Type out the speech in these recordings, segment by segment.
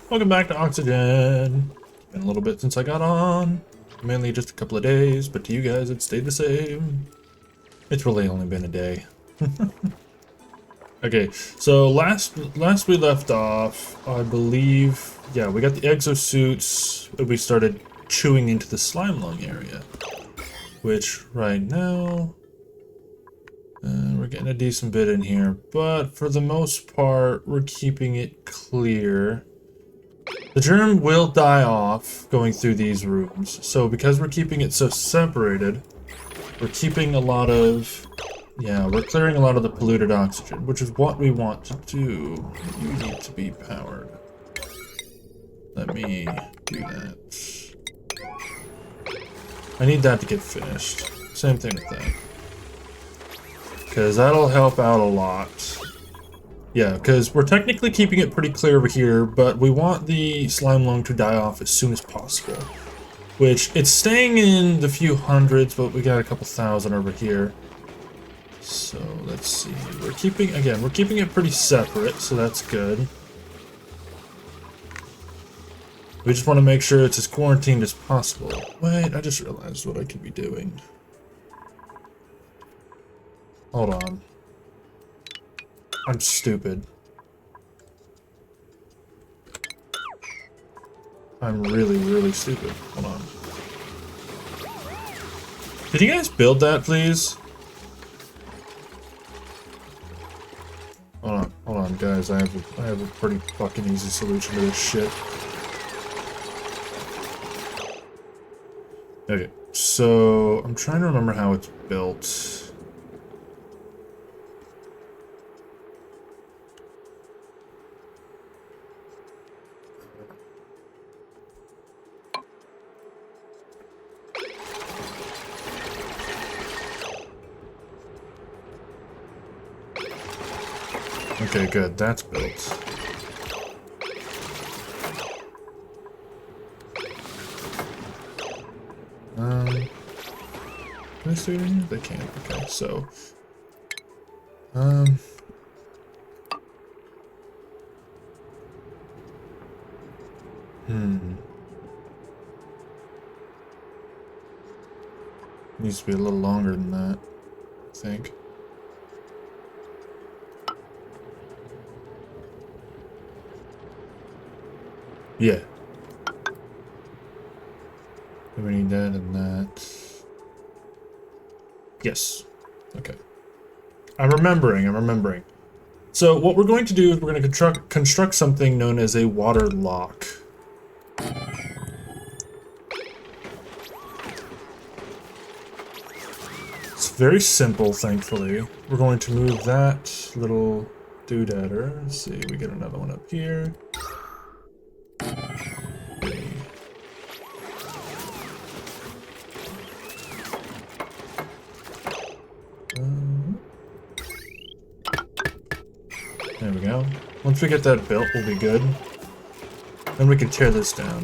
Welcome back to Oxygen. Been a little bit since I got on. Mainly just a couple of days, but to you guys it stayed the same. It's really only been a day. Okay, so last we left off, I believe, yeah, we got the exosuits, and we started chewing into the slime lung area. Which, right now, we're getting a decent bit in here, but for the most part, we're keeping it clear. The germ will die off going through these rooms, so because we're keeping it so separated, we're keeping a lot of, yeah, we're clearing a lot of the polluted oxygen, which is what we want to do. You need to be powered. Let me do that. I need that to get finished. Same thing with that. Because that'll help out a lot. Yeah, because we're technically keeping it pretty clear over here, but we want the slime lung to die off as soon as possible. Which, it's staying in the few hundreds, but we got a couple thousand over here. So, let's see. We're keeping it pretty separate, so that's good. We just want to make sure it's as quarantined as possible. Wait, I just realized what I could be doing. Hold on. I'm stupid. I'm really, really stupid. Hold on. Did you guys build that, please? Hold on, guys. I have a pretty fucking easy solution to this shit. Okay, so I'm trying to remember how it's built. Okay, good. That's built. Can I see it in here? They can. Okay, so needs to be a little longer than that, I think. Yeah. Do we need that and that? Yes. Okay. I'm remembering. So what we're going to do is we're going to construct something known as a water lock. It's very simple, thankfully. We're going to move that little doodadder. Let's see, we get another one up here. There we go. Once we get that built, we'll be good. Then we can tear this down.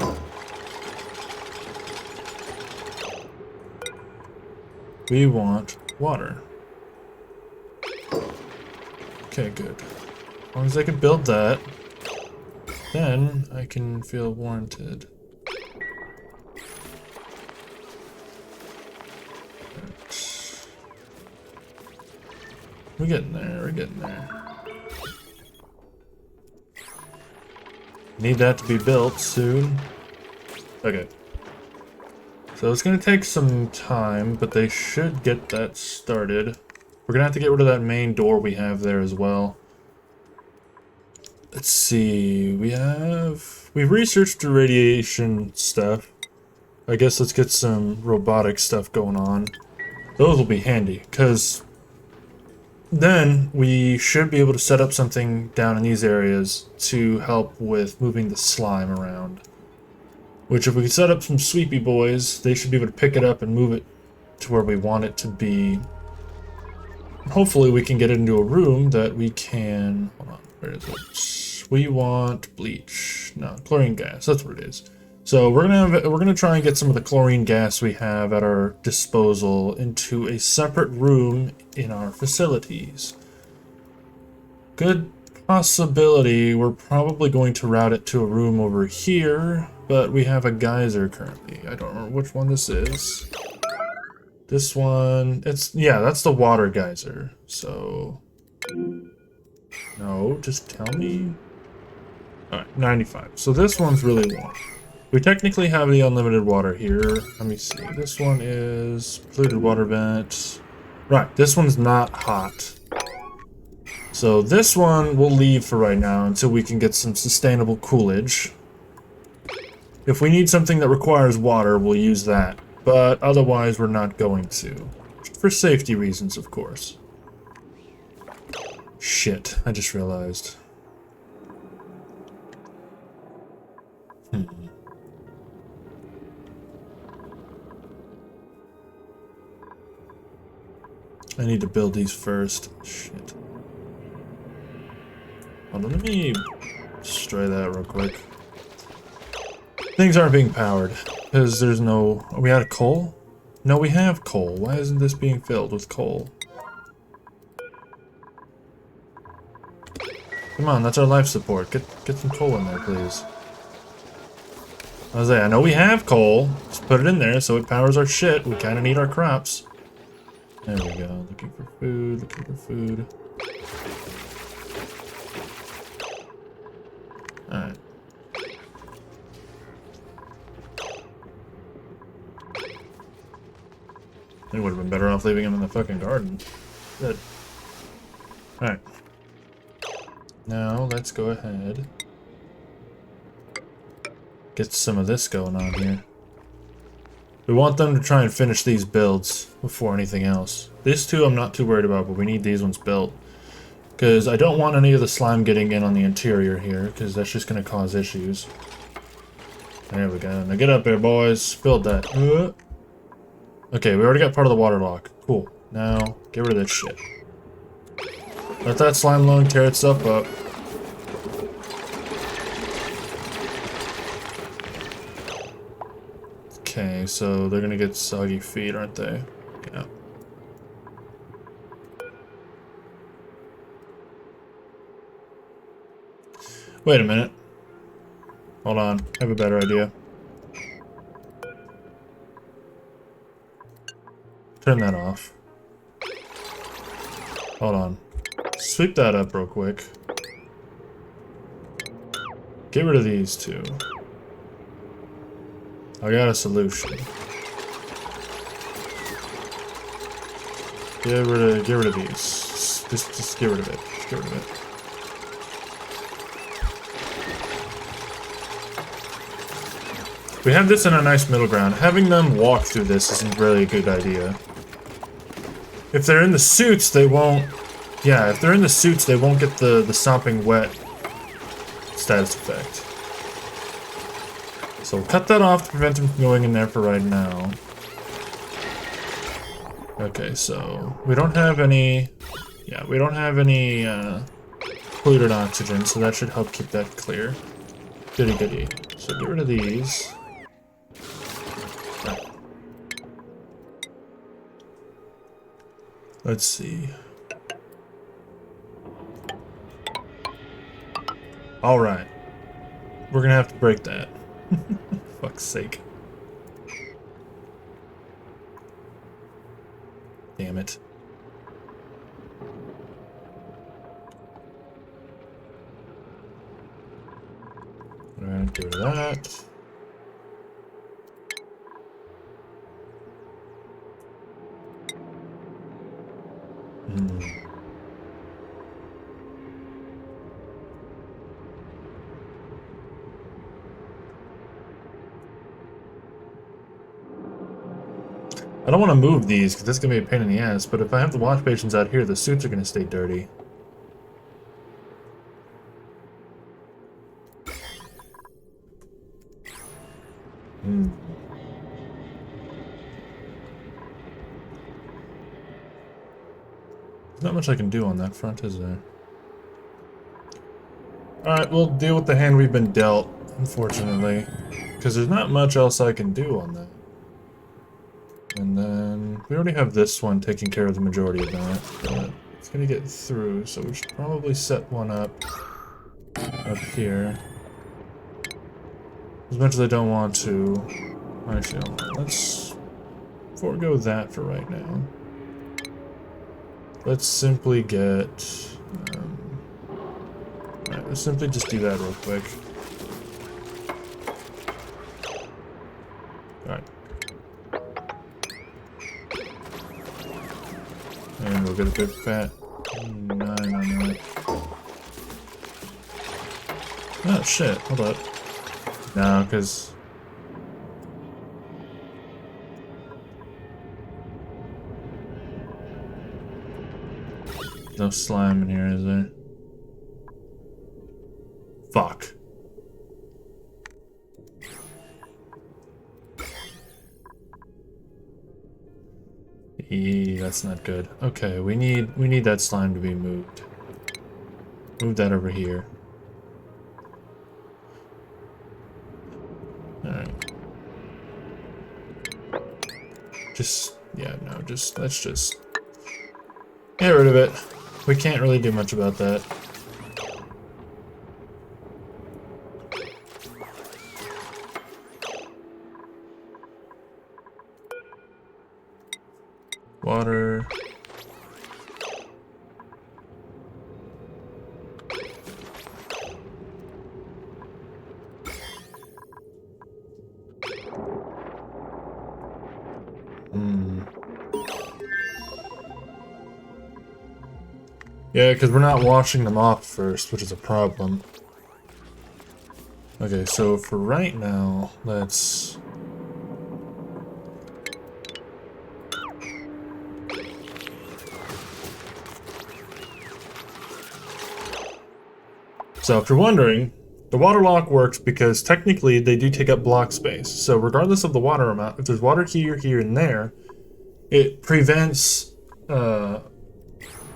We want water. Okay, good. As long as I can build that, then I can feel warranted. Right. We're getting there. Need that to be built soon. Okay. So it's gonna take some time, but they should get that started. We're gonna have to get rid of that main door we have there as well. Let's see, we've researched the radiation stuff. I guess let's get some robotic stuff going on. Those will be handy, because then we should be able to set up something down in these areas to help with moving the slime around. Which if we can set up some sweepy boys, they should be able to pick it up and move it to where we want it to be. Hopefully we can get it into a room that we can, hold on, where is it? We want bleach, no, chlorine gas, that's what it is. So we're gonna try and get some of the chlorine gas we have at our disposal into a separate room in our facilities. Good possibility, we're probably going to route it to a room over here, but we have a geyser currently. I don't remember which one this is. This one, yeah, that's the water geyser. So, no, just tell me. Alright, 95. So this one's really warm. We technically have the unlimited water here. Let me see. This one is polluted water vent. Right, this one's not hot. So this one we'll leave for right now until we can get some sustainable coolage. If we need something that requires water, we'll use that. But otherwise, we're not going to. For safety reasons, of course. Shit, I just realized. I need to build these first. Shit. Hold on, let me destroy that real quick. Things aren't being powered, because there's no... Are we out of coal? No, we have coal. Why isn't this being filled with coal? Come on, that's our life support. Get some coal in there, please. I know we have coal. Just put it in there so it powers our shit. We kind of need our crops. There we go. Looking for food, looking for food. Alright. It would have been better off leaving him in the fucking garden. Good. Alright. Now, let's go ahead. Get some of this going on here. We want them to try and finish these builds before anything else. These two I'm not too worried about, but we need these ones built. Because I don't want any of the slime getting in on the interior here, because that's just going to cause issues. There we go. Now get up there, boys. Build that. Okay, we already got part of the water lock. Cool. Now, get rid of this shit. Let that slime loan tear itself up. Okay, so they're gonna get soggy feet, aren't they? Yeah. Wait a minute. Hold on, I have a better idea. Turn that off. Hold on. Sweep that up real quick. Get rid of these two. I got a solution. Get rid of these. Just get rid of it. Just get rid of it. We have this in a nice middle ground. Having them walk through this isn't really a good idea. If they're in the suits, they won't... Yeah, if they're in the suits, they won't get the sopping wet status effect. So we'll cut that off to prevent them from going in there for right now. Okay, so we don't have any... Yeah, we don't have any polluted oxygen, so that should help keep that clear. Goody goody. So get rid of these. Right. Let's see. Alright. We're gonna have to break that. Fuck's sake. Damn it. Alright, get rid of that. I don't want to move these because that's going to be a pain in the ass, but if I have the wash basins out here, the suits are going to stay dirty. There's not much I can do on that front, is there? Alright, we'll deal with the hand we've been dealt, unfortunately. Because there's not much else I can do on that. And then, we already have this one taking care of the majority of that, but It's gonna get through, so we should probably set one up here. As much as I don't want to. Actually, let's forego that for right now. Let's simply get... Alright, let's simply just do that real quick. Alright. And we'll get a big fat 9 on that. Oh shit, hold up. No, because... no slime in here, is there? Fuck. That's not good. Okay, we need that slime to be moved. Move that over here. Alright. Let's just get rid of it. We can't really do much about that. Water. Yeah, because we're not washing them off first, which is a problem. Okay, so for right now, let's... So if you're wondering, the water lock works because technically they do take up block space. So regardless of the water amount, if there's water here, here, and there, it prevents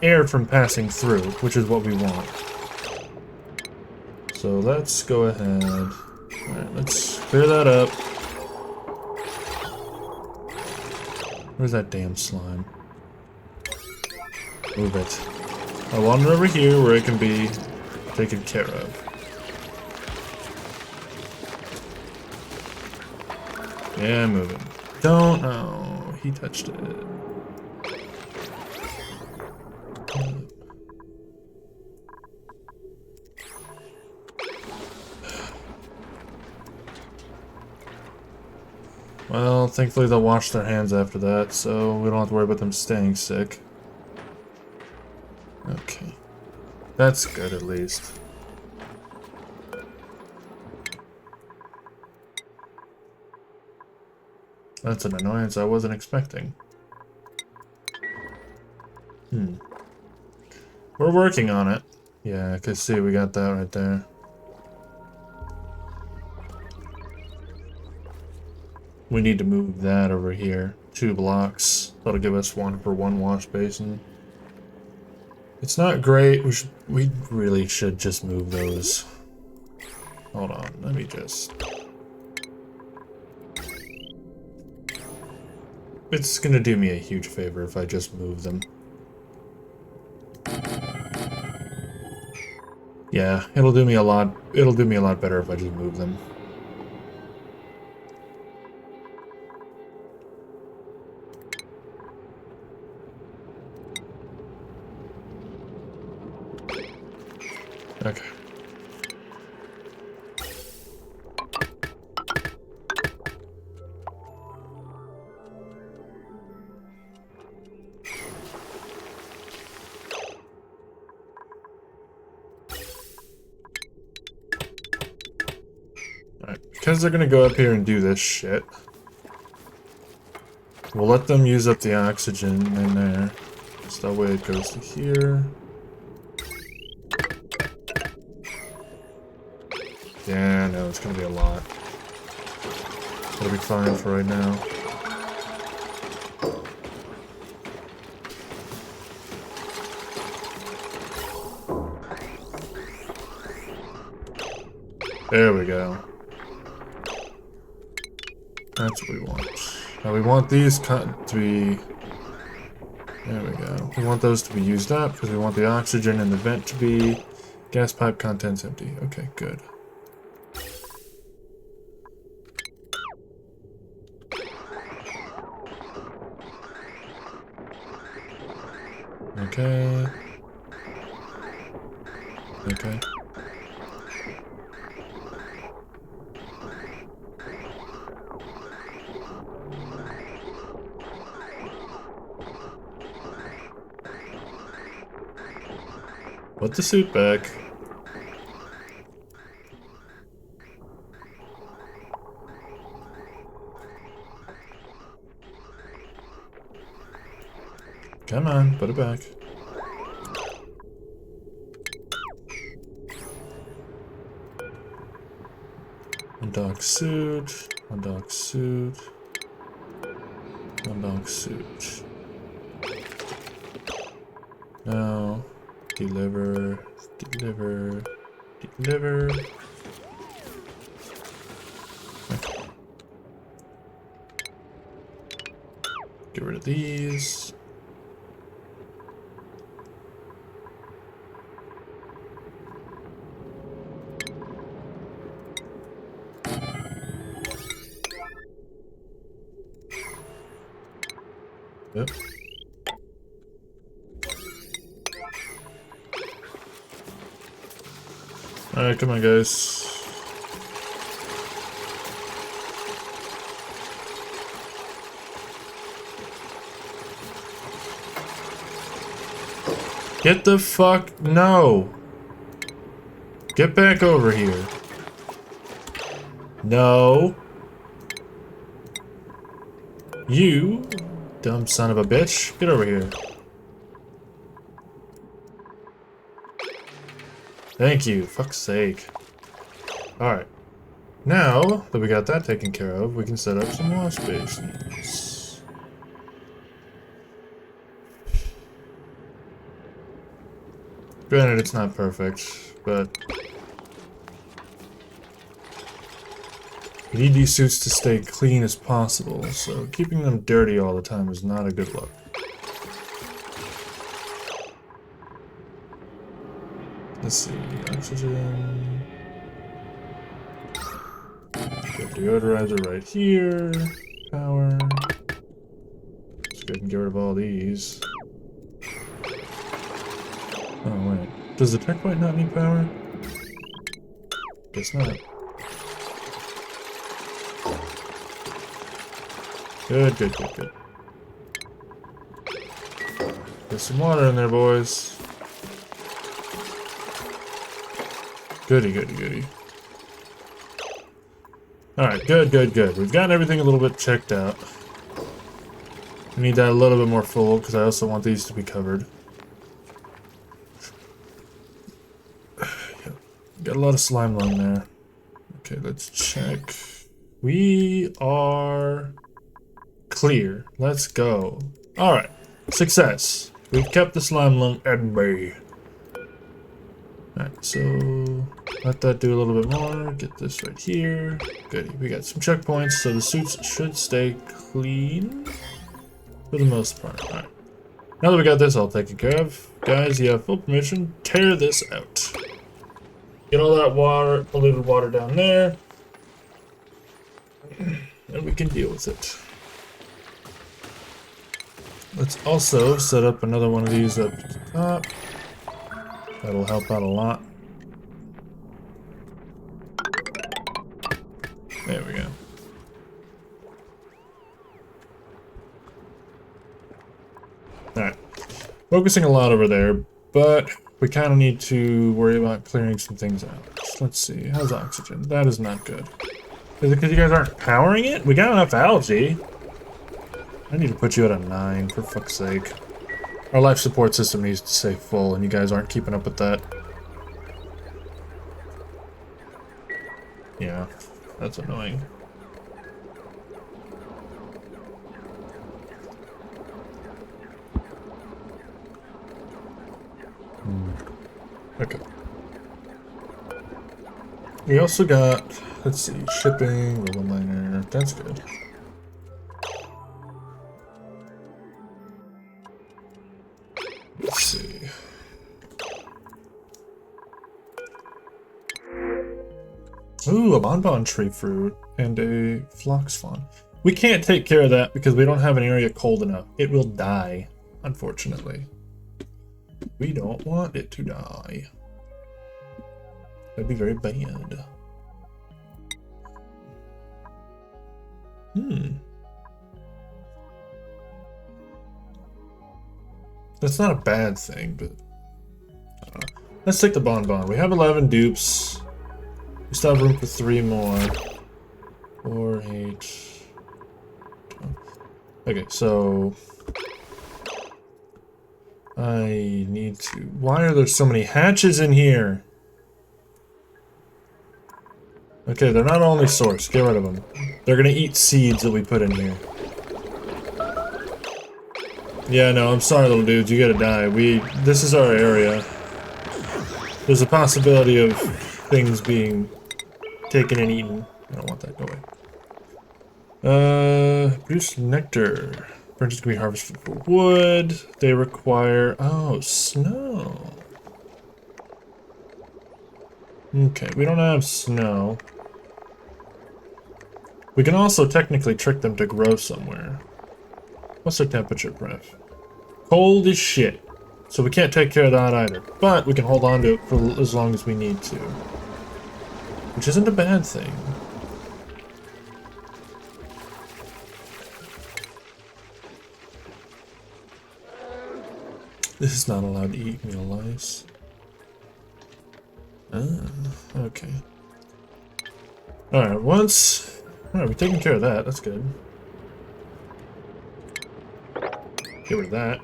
air from passing through, which is what we want. So let's go ahead. Alright, let's clear that up. Where's that damn slime? Move it. I want it over here where it can be taken care of. Yeah, move it. Don't. Oh, he touched it. Well, thankfully they'll wash their hands after that, so we don't have to worry about them staying sick. Okay. That's good, at least. That's an annoyance I wasn't expecting. We're working on it. Yeah, I can see we got that right there. We need to move that over here. 2 blocks. That'll give us 1 for 1 wash basin. It's not great. We really should just move those. Hold on, let me just... It's gonna do me a huge favor if I just move them. Yeah, it'll do me a lot better if I just move them. Okay. Alright, because they're gonna go up here and do this shit, we'll let them use up the oxygen in there. So that way it goes to here. Yeah, no, it's gonna be a lot. It'll be fine for right now. There we go. That's what we want. Now we want these to be There we go. We want those to be used up because we want the oxygen in the vent to be gas pipe contents empty. Okay, good. Okay. Okay. Put the suit back. Come on, put it back. Undog suit, undog suit, undog suit. Now, deliver, deliver, deliver. Okay. Get rid of these. Yep. Alright, come on, guys. Get the fuck... No! Get back over here. No. You... dumb son of a bitch. Get over here. Thank you. Fuck's sake. Alright. Now that we got that taken care of, we can set up some wash basins. Granted, it's not perfect, but we need these suits to stay clean as possible, so keeping them dirty all the time is not a good look. Let's see, oxygen. Get deodorizer right here. Power. Let's go ahead and get rid of all these. Oh wait, does the tech point not need power? Guess not. Good, good, good, good. Get some water in there, boys. Goody, goody, goody. Alright, good, good, good. We've gotten everything a little bit checked out. We need that a little bit more full, because I also want these to be covered. Got a lot of slime lung there. Okay, let's check. We are... clear. Let's go. Alright. Success. We've kept the slime lung at bay. Alright, so let that do a little bit more. Get this right here. Goody. We got some checkpoints, so the suits should stay clean for the most part. Alright. Now that we got this all taken care of, guys, you have full permission. Tear this out. Get all that water, polluted water down there. And we can deal with it. Let's also set up another one of these up at the top. That'll help out a lot. There we go. Alright. Focusing a lot over there, but we kind of need to worry about clearing some things out. Let's see. How's oxygen? That is not good. Is it because you guys aren't powering it? We got enough algae. I need to put you at a 9, for fuck's sake. Our life support system needs to stay full, and you guys aren't keeping up with that. Yeah, that's annoying. Okay. We also got, let's see, shipping, rubber miner, that's good. Ooh, a bonbon tree fruit and a phlox fawn. We can't take care of that because we don't have an area cold enough. It will die, unfortunately. We don't want it to die. That'd be very bad. That's not a bad thing, but I don't know. Let's take the bonbon. We have 11 dupes. We still have room for 3 more. 4, 8. 12. Okay, so I need to. Why are there so many hatches in here? Okay, they're not only source. Get rid of them. They're gonna eat seeds that we put in here. Yeah, no, I'm sorry, little dudes. You gotta die. This is our area. There's a possibility of things being taken and eaten. I don't want that. Go away. Produce nectar. Branches can be harvested for wood. They require... Oh, snow. Okay, we don't have snow. We can also technically trick them to grow somewhere. What's their temperature, Pref? Cold as shit. So we can't take care of that either. But we can hold on to it for as long as we need to. Which isn't a bad thing. This is not allowed to eat meal lice. Ah, okay. Alright, once... Alright, we're taking care of that. That's good. Get rid of that.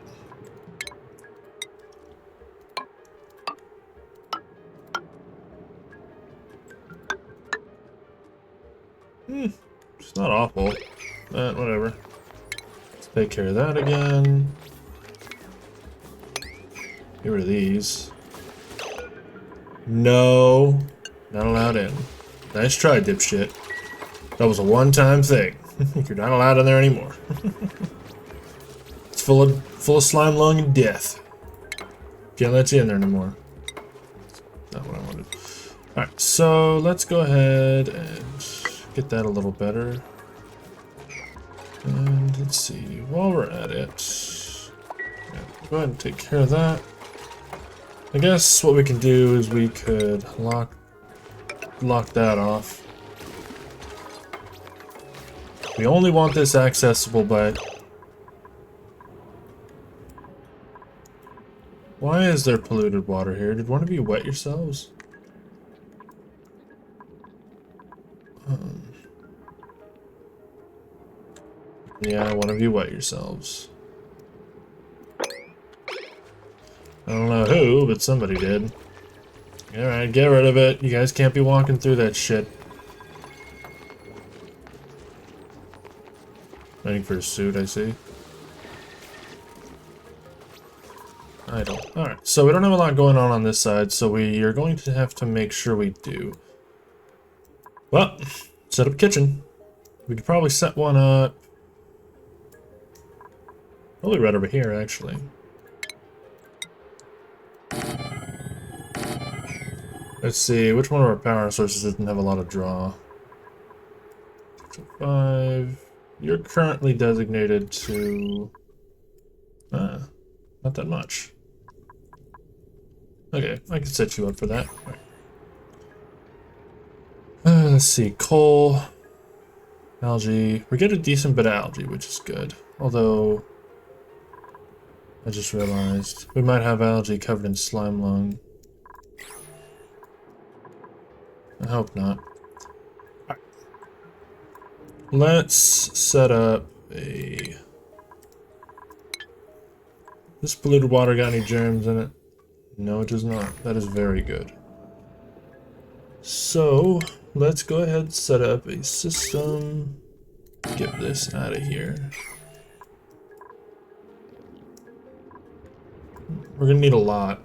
It's not awful. Whatever. Let's take care of that again. Get rid of these. No. Not allowed in. Nice try, dipshit. That was a one-time thing. You're not allowed in there anymore. It's full of slime, lung, and death. Can't let you in there anymore. Not what I wanted. Alright, so let's go ahead and get that a little better. And let's see, while we're at it, yeah, go ahead and take care of that. I guess what we can do is we could lock that off. We only want this accessible by... Why is there polluted water here? Did one of you wet yourselves? Yeah, one of you wet yourselves. I don't know who, but somebody did. Alright, get rid of it. You guys can't be walking through that shit. Waiting for a suit, I see. Idle. Alright, so we don't have a lot going on this side, so we are going to have to make sure we do. Well, set up a kitchen. We could probably set one up. Probably right over here, actually. Let's see, which one of our power sources doesn't have a lot of draw? 5. You're currently designated to... not that much. Okay, I can set you up for that. Right. Let's see, coal, algae. We get a decent bit of algae, which is good. Although, I just realized we might have algae covered in slime lung. I hope not. Right. Let's set up a... This polluted water got any germs in it? No, it does not. That is very good. So, let's go ahead and set up a system. Get this out of here. We're gonna need a lot.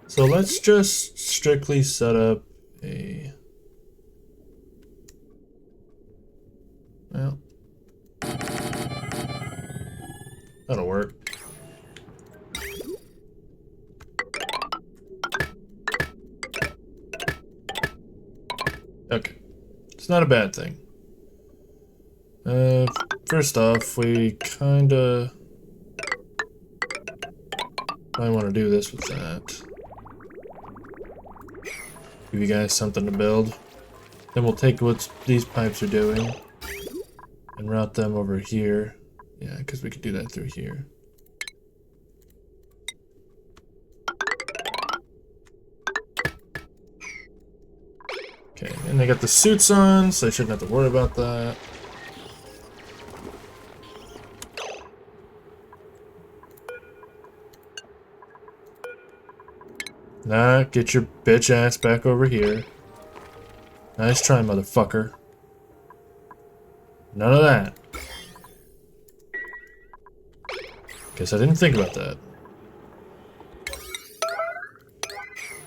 So let's just strictly set up a... Well, that'll work. Okay. It's not a bad thing. First off, we kinda might want to do this with that. Give you guys something to build. Then we'll take what these pipes are doing and route them over here. Yeah, because we could do that through here. Okay, and they got the suits on, so they shouldn't have to worry about that. Nah, get your bitch ass back over here. Nice try, motherfucker. None of that. Guess I didn't think about that.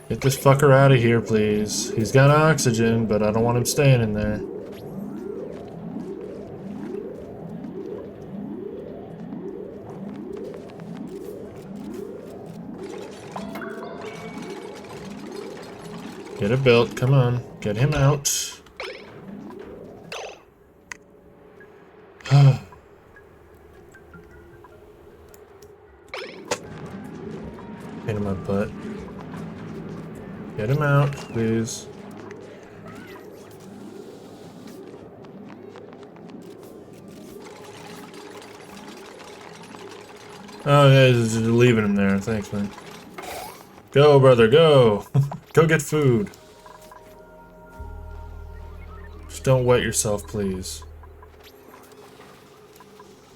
Get this fucker out of here, please. He's got oxygen, but I don't want him staying in there. Get it built, come on. Get him out. Pain in my butt. Get him out, please. Oh, yeah, just leaving him there. Thanks, man. Go, brother, go! Go get food. Just don't wet yourself, please.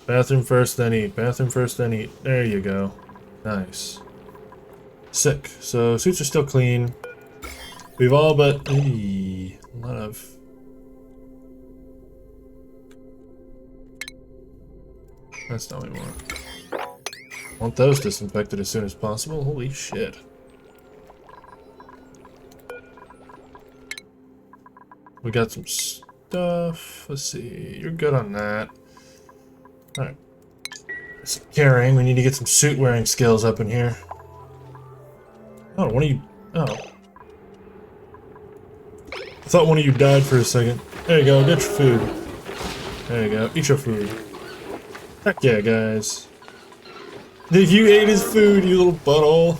Bathroom first, then eat. Bathroom first, then eat. There you go. Nice. Sick. So, suits are still clean. We've all but... a lot of... That's not what we want. Want those disinfected as soon as possible? Holy shit. We got some stuff. Let's see. You're good on that. Alright. Some carrying. We need to get some suit wearing skills up in here. Oh, one of you... Oh. I thought one of you died for a second. There you go. Get your food. There you go. Eat your food. Heck yeah, guys. You ate his food, you little butthole.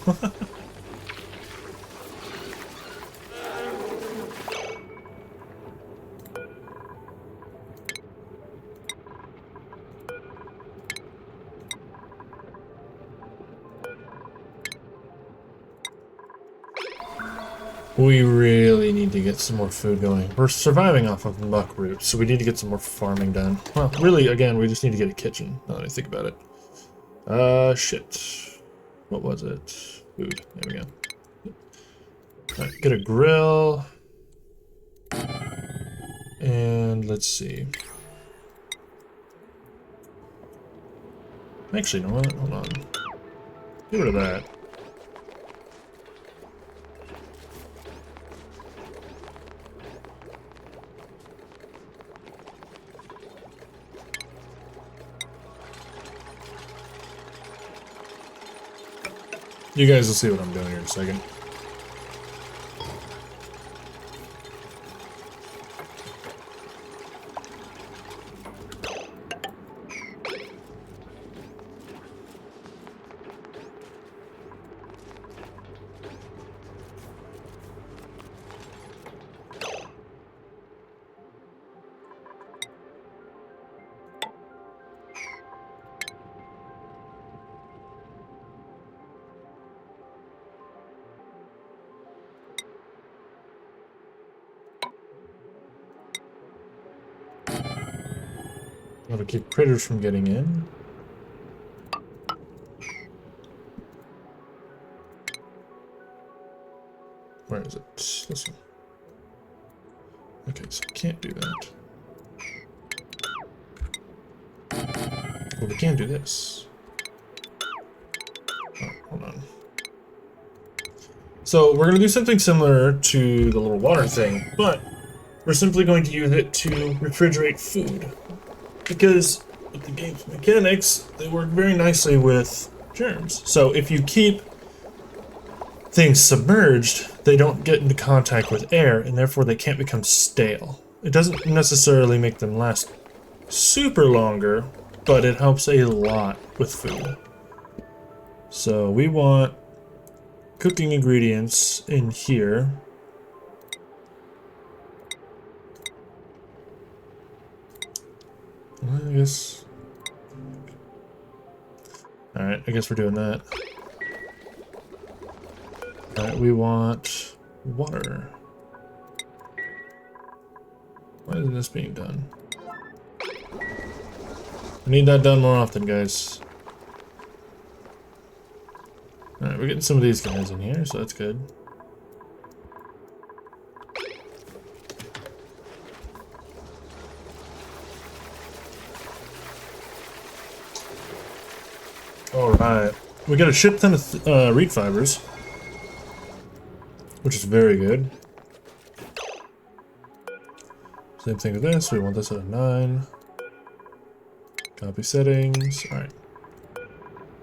We really need to get some more food going. We're surviving off of muck roots, so we need to get some more farming done. Well, really, again, we just need to get a kitchen, now that I think about it. Shit. What was it? Food. There we go. Alright, get a grill. And let's see. Actually, you know what? Hold on. Get rid of that. You guys will see what I'm doing here in a second. Gotta keep critters from getting in. Where is it? This one. Okay, so we can't do that. Well, we can do this. Oh, hold on. So we're gonna do something similar to the little water thing, but we're simply going to use it to refrigerate food. Because with the game's mechanics, they work very nicely with germs. So if you keep things submerged, they don't get into contact with air, and therefore they can't become stale. It doesn't necessarily make them last super longer, but it helps a lot with food. So we want cooking ingredients in here. I guess. Alright, I guess we're doing that. Alright, we want water. Why isn't this being done? I need that done more often, guys. Alright, we're getting some of these guys in here, so that's good. Alright, we got a shit ton of reed fibers, which is very good. Same thing with this, we want this at a 9. Copy settings, alright.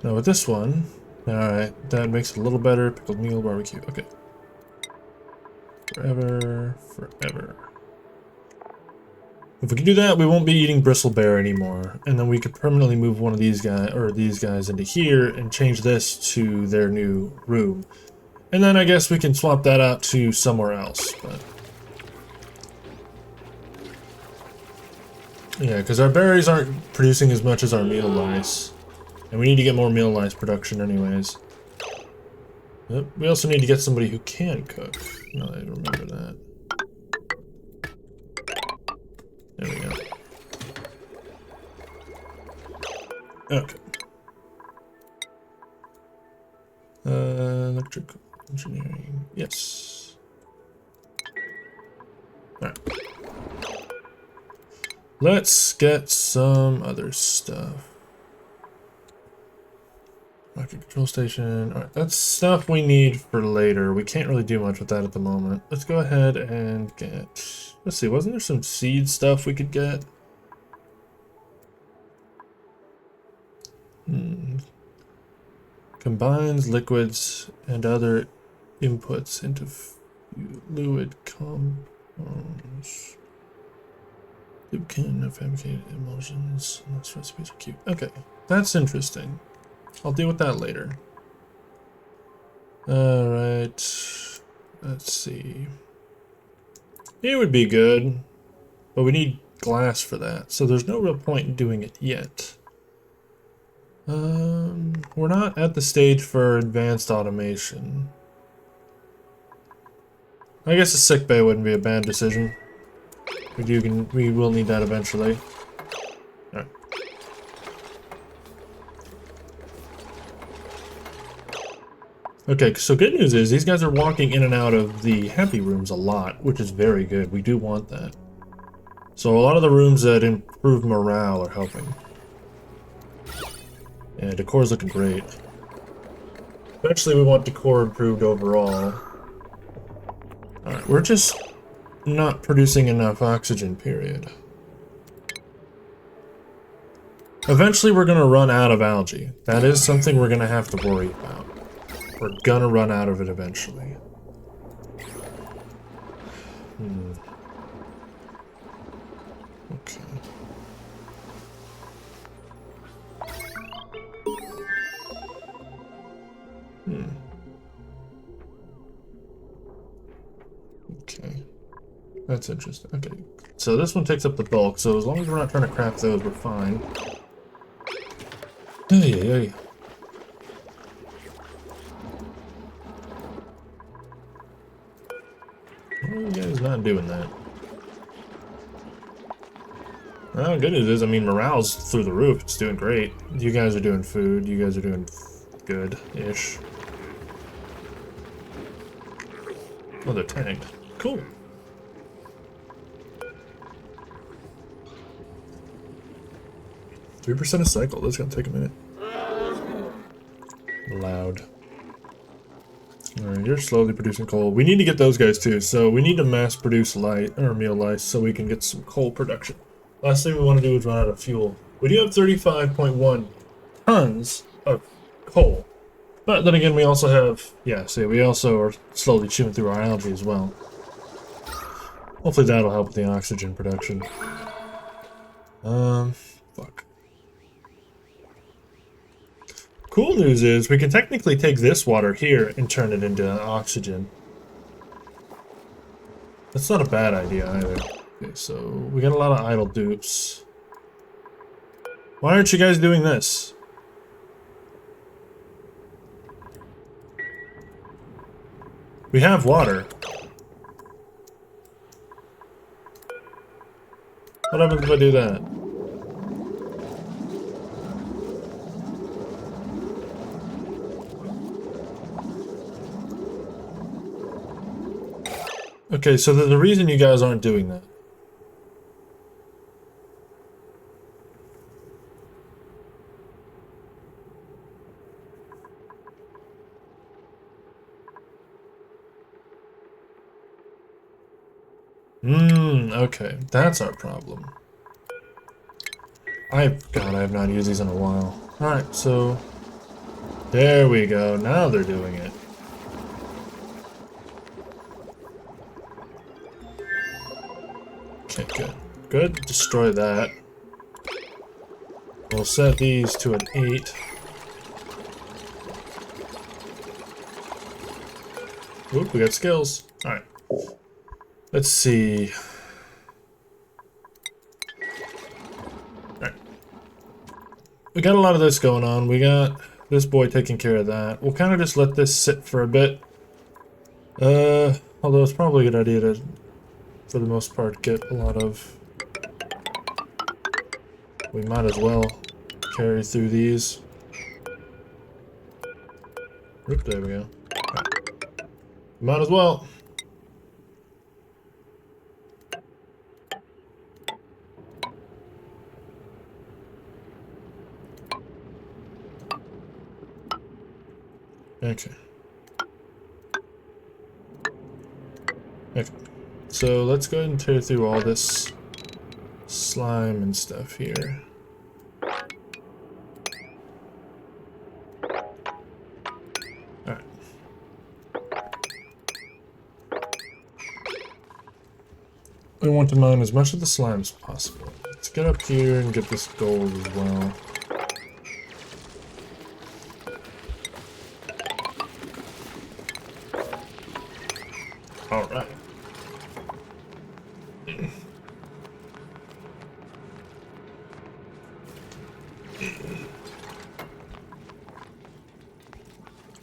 Now with this one, alright, that makes it a little better. Pickled meal, barbecue, okay. Forever, forever. If we can do that, we won't be eating bristle bear anymore. And then we could permanently move one of these guys, or these guys into here and change this to their new room. And then I guess we can swap that out to somewhere else, but... yeah, because our berries aren't producing as much as our meal lice. And we need to get more meal lice production anyways. Yep, we also need to get somebody who can cook. No, I remember that. There we go. Okay. Electrical engineering. Yes. Alright. Let's get some other stuff. Rocket control station. Alright, that's stuff we need for later. We can't really do much with that at the moment. Let's go ahead and get... let's see, wasn't there some seed stuff we could get? Combines liquids and other inputs into fluid compounds. You can have fabricated emulsions. Those recipes are cute. Okay, that's interesting. I'll deal with that later. Alright. Let's see. It would be good, but we need glass for that, so there's no real point in doing it yet. We're not at the stage for advanced automation. I guess a sick bay wouldn't be a bad decision. We will need that eventually. Alright. Okay, so good news is these guys are walking in and out of the happy rooms a lot, which is very good. We do want that. So a lot of the rooms that improve morale are helping. Yeah, decor's looking great. Eventually we want decor improved overall. Alright, we're just not producing enough oxygen, period. Eventually we're gonna run out of algae. That is something we're gonna have to worry about. We're gonna run out of it eventually. Okay. Okay. That's interesting. Okay. So this one takes up the bulk, so as long as we're not trying to craft those, we're fine. Hey. You guys not doing that. Well, good news is, I mean, morale's through the roof. It's doing great. You guys are doing food. You guys are doing good-ish. Oh, they're tagged. Cool. %3 a cycle. That's gonna take a minute. Loud. Alright, you're slowly producing coal. We need to get those guys too, so we need to mass produce meal lice so we can get some coal production. Last thing we want to do is run out of fuel. We do have 35.1 tons of coal. But then again, we also have, yeah, see, we also are slowly chewing through our algae as well. Hopefully that'll help with the oxygen production. Fuck. Cool news is we can technically take this water here and turn it into oxygen. That's not a bad idea either. Okay, so we got a lot of idle dupes. Why aren't you guys doing this? We have water. What happens if I do that? Okay, so there's a reason you guys aren't doing that. Okay, that's our problem. God, I have not used these in a while. Alright, so there we go. Now they're doing it. Okay, good. Good. Destroy that. We'll set these to an 8. Oop, we got skills. Alright. Let's see. Alright. We got a lot of this going on. We got this boy taking care of that. We'll kind of just let this sit for a bit. Although it's probably a good idea to, for the most part, get a lot of... We might as well carry through these. Oop, there we go. Right. Might as well. Okay. Okay. So let's go ahead and tear through all this slime and stuff here. Alright. We want to mine as much of the slime as possible. Let's get up here and get this gold as well. Alright.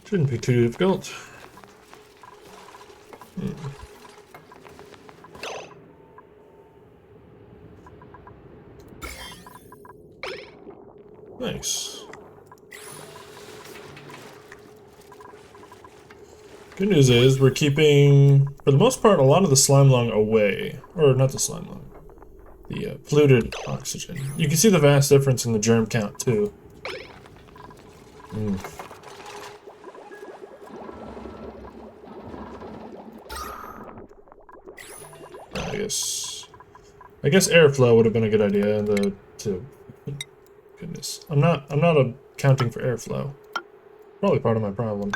Shouldn't be too difficult. Nice. Good news is we're keeping, for the most part, a lot of the slime lung away. Or not the slime lung. The polluted oxygen. You can see the vast difference in the germ count, too. I guess airflow would have been a good idea. Goodness, I'm not accounting for airflow. Probably part of my problem.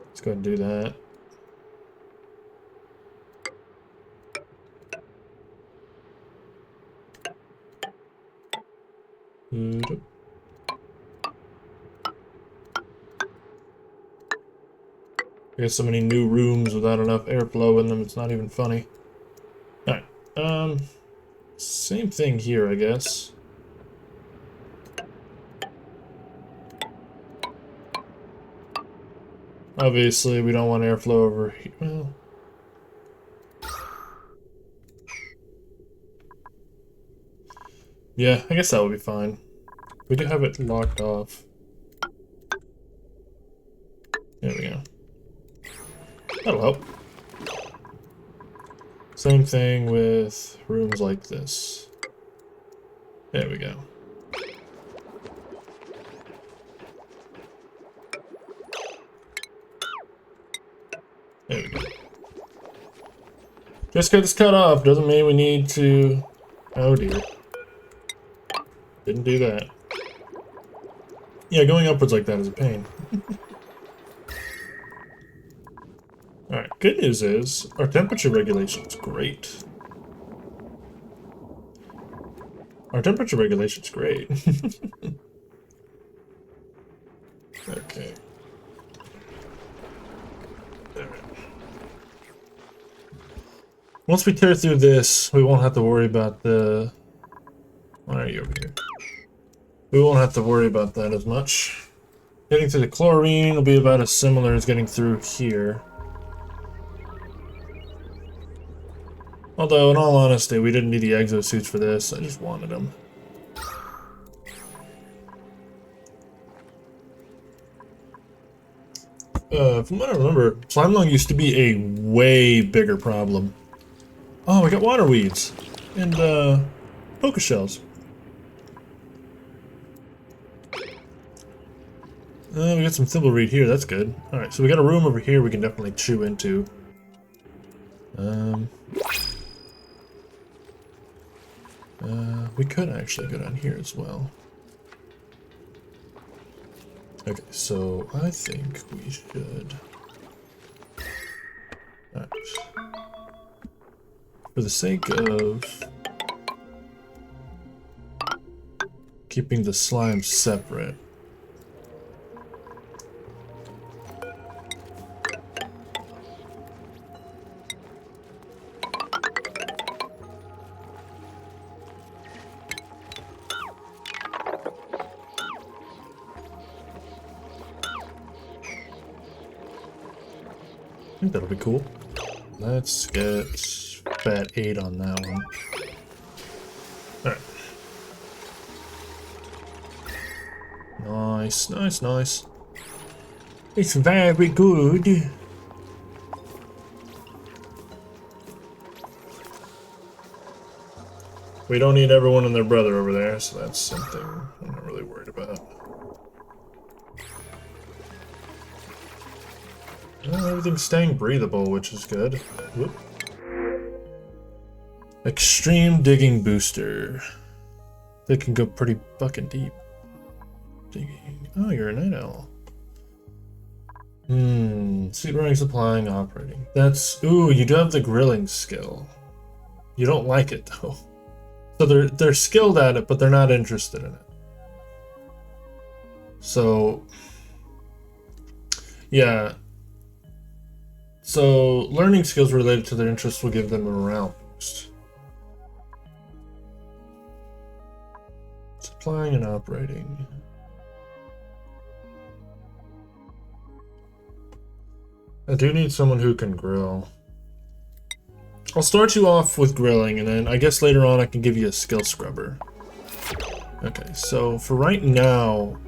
Let's go ahead and do that. I guess so many new rooms without enough airflow in them, it's not even funny. Alright, same thing here, I guess. Obviously, we don't want airflow over here. Well, yeah, I guess that would be fine. We do have it locked off. There we go. That'll help. Same thing with rooms like this. There we go. There we go. Just because it's cut off doesn't mean we need to... Oh dear. Didn't do that. Yeah, going upwards like that is a pain. Alright, good news is our temperature regulation is great. Our temperature regulation is great. Okay. Alright. Once we tear through this, we won't have to worry about the... Why are you over here? We won't have to worry about that as much. Getting through the chlorine will be about as similar as getting through here. Although, in all honesty, we didn't need the exosuits for this. I just wanted them. From what I remember, slime lung used to be a way bigger problem. Oh, we got water weeds. And, poker shells. We got some thimbleweed here, that's good. Alright, so we got a room over here we can definitely chew into. We could actually go down here as well. Okay, so I think we should... Alright. For the sake of keeping the slime separate, I think that'll be cool. Let's get fat 8 on that one. Alright. Nice, nice, nice. It's very good. We don't need everyone and their brother over there, so that's something I'm not really worried about. Well, everything's staying breathable, which is good. Whoop. Extreme digging booster. They can go pretty fucking deep. Digging. Oh, you're a night owl. Seed running, supplying, operating. That's... Ooh, you do have the grilling skill. You don't like it, though. So they're skilled at it, but they're not interested in it. So... Yeah. So, learning skills related to their interests will give them a morale boost. Supplying and operating. I do need someone who can grill. I'll start you off with grilling, and then I guess later on I can give you a skill scrubber. Okay, so for right now...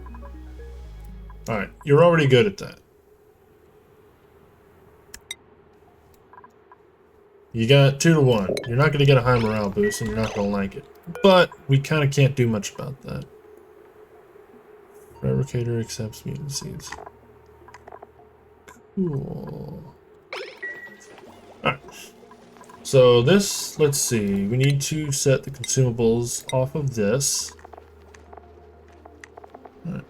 Alright, you're already good at that. You got 2 to 1. You're not going to get a high morale boost, and you're not going to like it. But we kind of can't do much about that. Fabricator accepts mutant seeds. Cool. Alright. So this, let's see. We need to set the consumables off of this. Alright.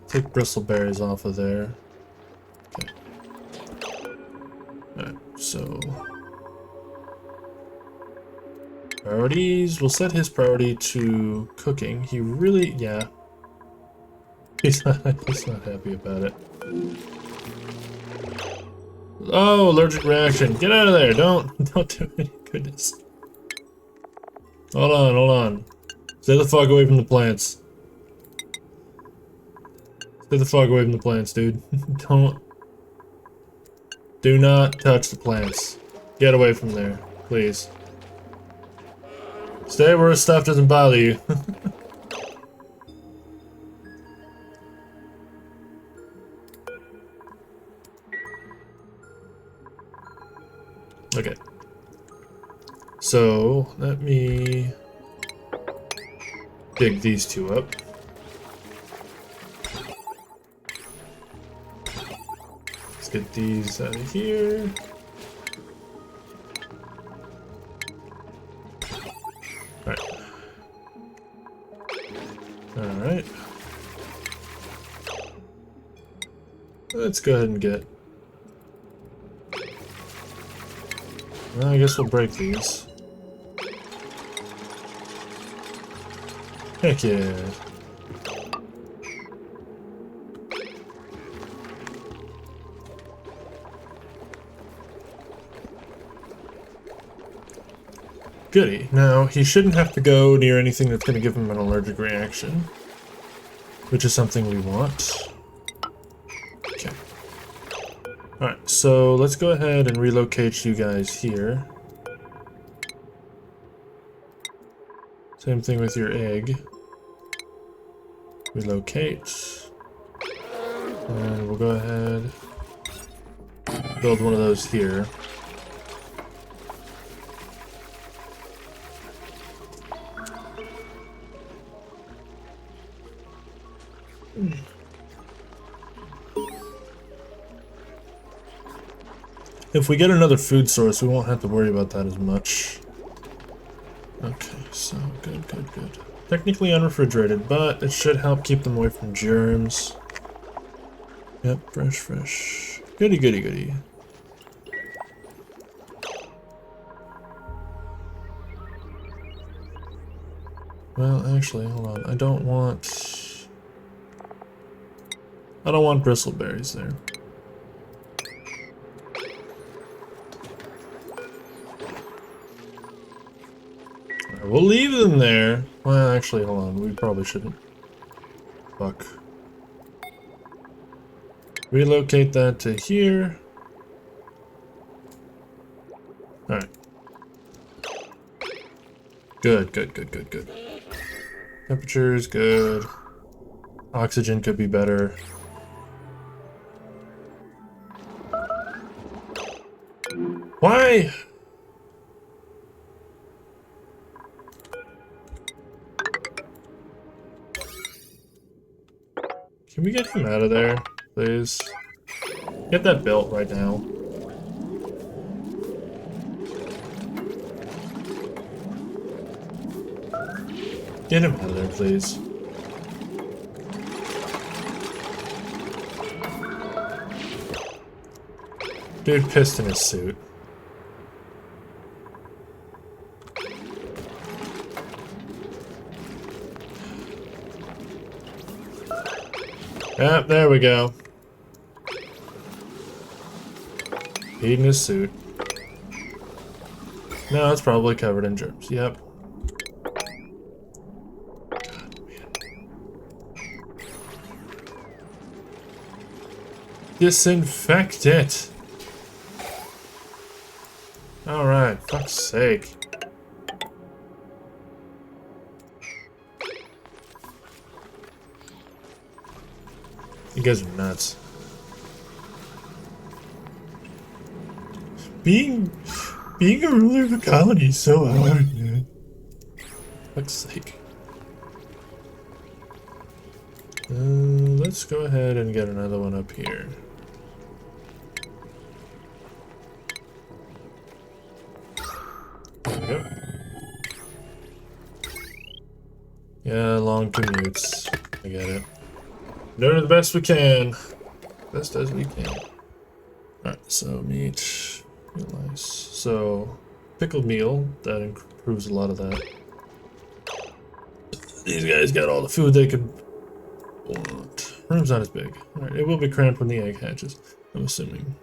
Take bristleberries off of there. Okay. Alright, so... Priorities. We'll set his priority to cooking. He really... yeah. He's not happy about it. Oh, allergic reaction. Get out of there. Don't do it. Goodness. Hold on. Stay the fuck away from the plants. Stay the fuck away from the plants, dude. Do not touch the plants. Get away from there, please. Stay where stuff doesn't bother you. Okay. So, let me dig these 2 up. Let's get these out of here. Alright. Let's go ahead and get... Well, I guess we'll break these. Heck yeah. Goody. Now, he shouldn't have to go near anything that's going to give him an allergic reaction. Which is something we want. Okay. Alright, so let's go ahead and relocate you guys here. Same thing with your egg. Relocate. And we'll go ahead build one of those here. If we get another food source, we won't have to worry about that as much. Okay, so good. Technically unrefrigerated, but it should help keep them away from germs. Yep, fresh. Goody. Well, actually, hold on. I don't want bristleberries there. We'll leave them there. Well, actually, hold on. We probably shouldn't. Fuck. Relocate that to here. Alright. Good. Temperature is good. Oxygen could be better. Why? Can we get him out of there, please? Get that built right now. Get him out of there, please. Dude pissed in his suit. Yep, there we go. Eating his suit. No, it's probably covered in germs. Yep. God, man. Disinfect it. Alright, fuck's sake. You guys are nuts. Being a ruler of a colony is so hard, man. Fuck's sake. Let's go ahead and get another one up here. There we go. Yeah, long commutes. I get it. Doing the best we can. Best as we can. Alright, so meat. Real nice. So, pickled meal. That improves a lot of that. These guys got all the food they could want. Room's not as big. Alright, it will be cramped when the egg hatches, I'm assuming.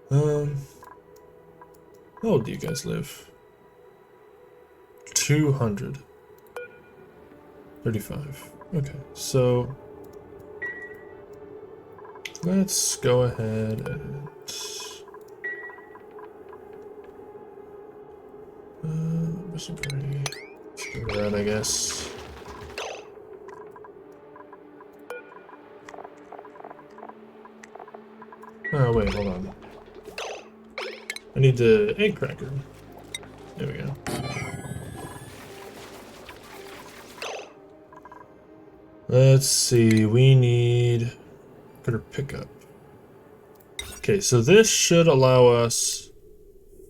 How old do you guys live? 200. 35. Okay, so let's go ahead and bristleberry. Let's do that, I guess. Oh wait, hold on. I need the egg cracker. There we go. Let's see, we need critter pickup. Okay, so this should allow us...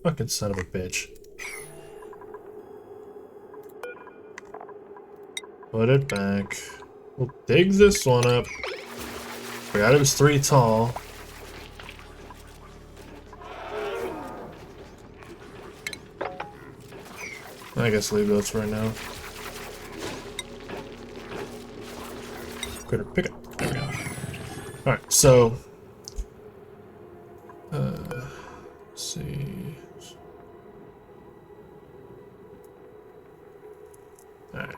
Fucking son of a bitch. Put it back. We'll dig this one up. Forgot it was 3 tall. I guess leave those right now. Critter pick up. There we go. Alright, so let's see. Alright.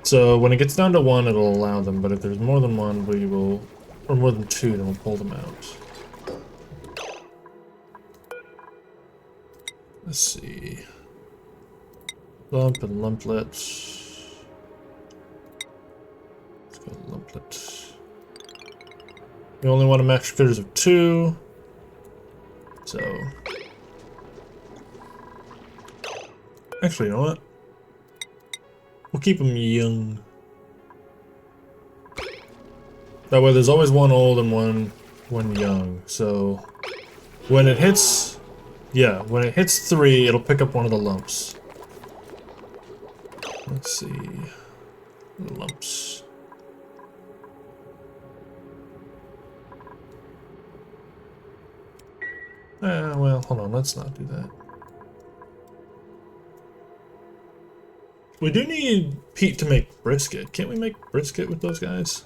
So when it gets down to 1, it'll allow them, but if there's more than 1, we will, or more than 2, then we'll pull them out. Let's see. Lump and lumplets. Let's go lumplets. We only want to match critters of 2. So. Actually, you know what? We'll keep them young. That way there's always one old and one young. So when it hits, yeah, when it hits 3, it'll pick up one of the lumps. Let's see. Lumps. Well, hold on, let's not do that. We do need Pete to make brisket. Can't we make brisket with those guys?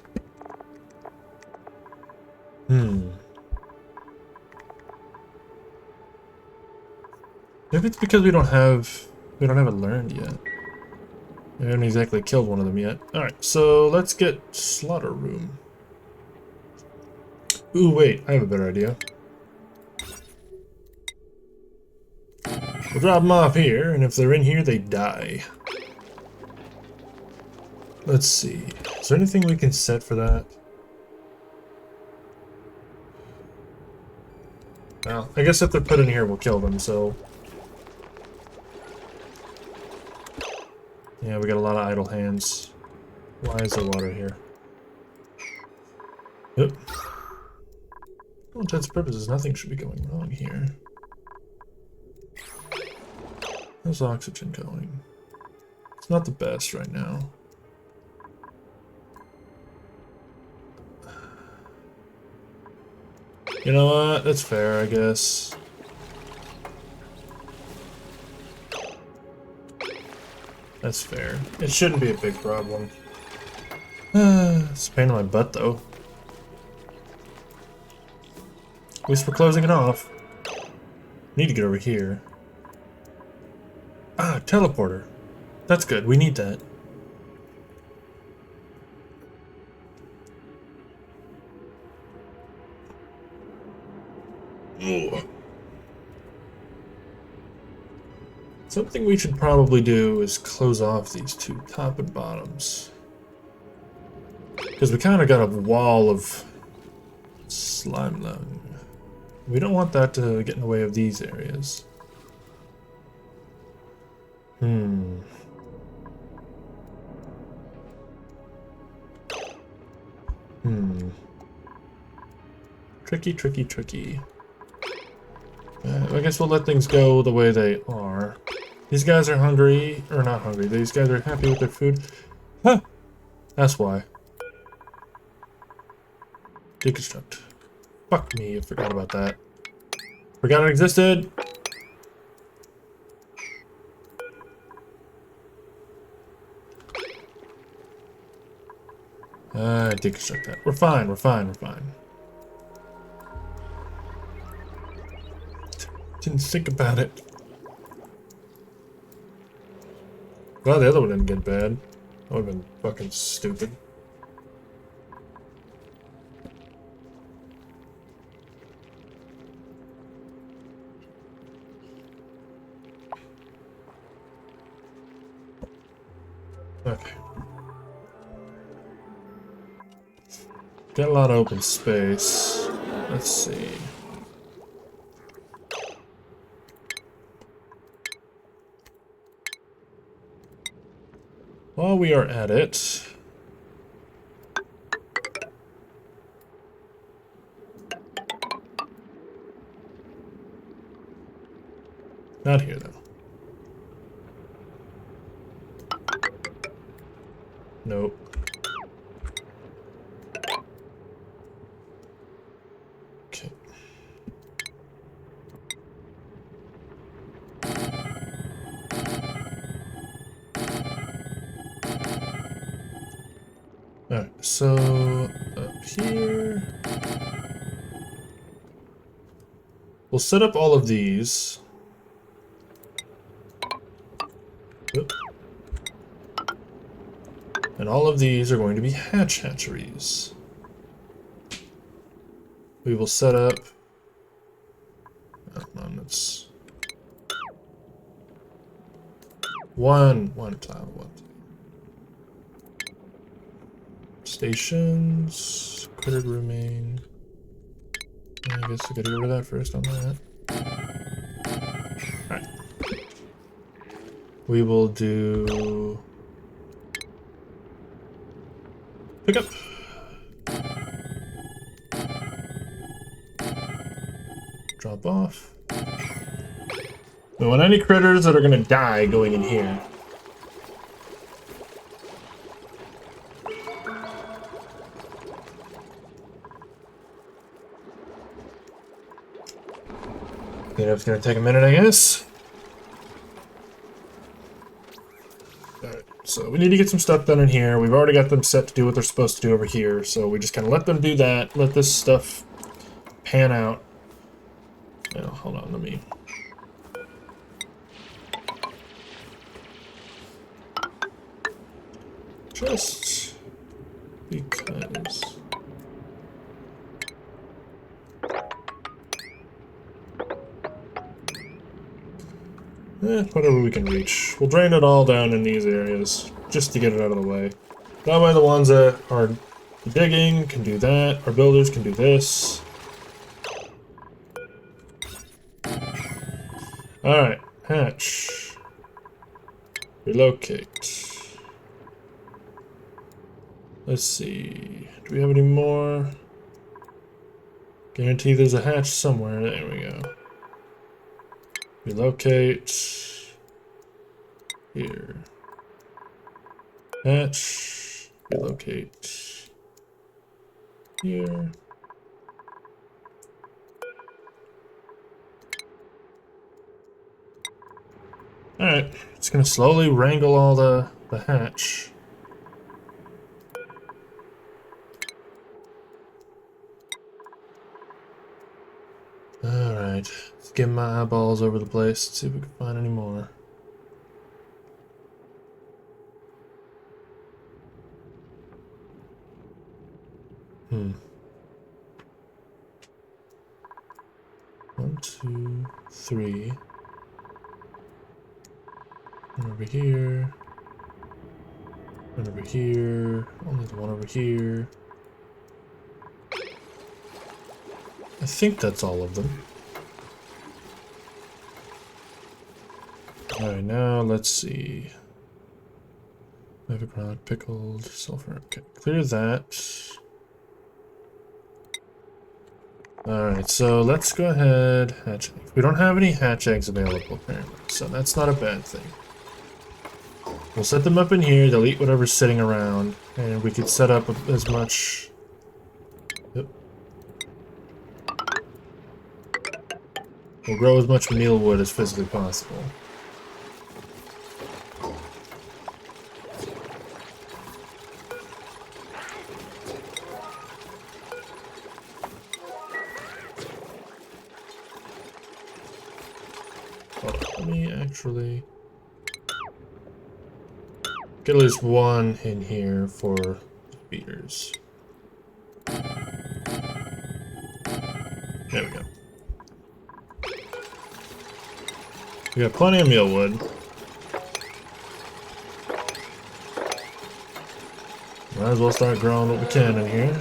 Maybe it's because we don't have it learned yet. We haven't exactly killed one of them yet. Alright, so let's get slaughter room. Ooh, wait, I have a better idea. We'll drop them off here, and if they're in here, they die. Let's see. Is there anything we can set for that? Well, I guess if they're put in here, we'll kill them, so... Yeah, we got a lot of idle hands. Why is there water here? Yep. For all intents and purposes, nothing should be going wrong here. How's oxygen going? It's not the best right now. You know what? That's fair, I guess. That's fair. It shouldn't be a big problem. It's a pain in my butt, though. At least we're closing it off. Need to get over here. Ah, teleporter. That's good. We need that. Ugh. Something we should probably do is close off these 2 top and bottoms. Because we kind of got a wall of slime lung. We don't want that to get in the way of these areas. Tricky, tricky, tricky. I guess we'll let things go the way they are. These guys are hungry, or not hungry. These guys are happy with their food. Huh! That's why. Deconstruct. Fuck me, I forgot about that. Forgot it existed! Deconstruct that. We're fine, we're fine, we're fine. Didn't think about it. Well, the other one didn't get bad. That would have been fucking stupid. Okay. Got a lot of open space. Let's see. While we are at it, not here though. Nope. Okay. Alright, so up here. We'll set up all of these. Oop. And all of these are going to be hatcheries. We will set up. Oh, come on, it's one tile. Stations, critter grooming. I guess I gotta get rid of that first on that. Alright. We will do pickup. Drop off. We want any critters that are gonna die going in here. Cleanup's gonna take a minute, I guess. Alright, so we need to get some stuff done in here. We've already got them set to do what they're supposed to do over here, so we just kind of let them do that, let this stuff pan out. Oh, hold on, let me... Just because... Whatever we can reach. We'll drain it all down in these areas, just to get it out of the way. That way the ones that are digging can do that, our builders can do this. Alright, hatch. Relocate. Let's see. Do we have any more? Guarantee there's a hatch somewhere. There we go. Relocate. Here. Hatch. Relocate. Here. Alright, it's gonna slowly wrangle all the hatch. Alright, let's get my eyeballs over the place. Let's see if we can find any more. One, two, three. One over here. One over here. Only the one over here. I think that's all of them. Alright, now let's see. Magic rock, pickled, sulfur. Okay, clear that. Alright, so let's go ahead. Hatch eggs. We don't have any hatch eggs available apparently, so that's not a bad thing. We'll set them up in here, they'll eat whatever's sitting around, and we could set up as much... Yep. We'll grow as much mealwood as physically possible. Hold on, let me actually get at least one in here for the feeders. There we go. We got plenty of mealwood. Might as well start growing what we can in here.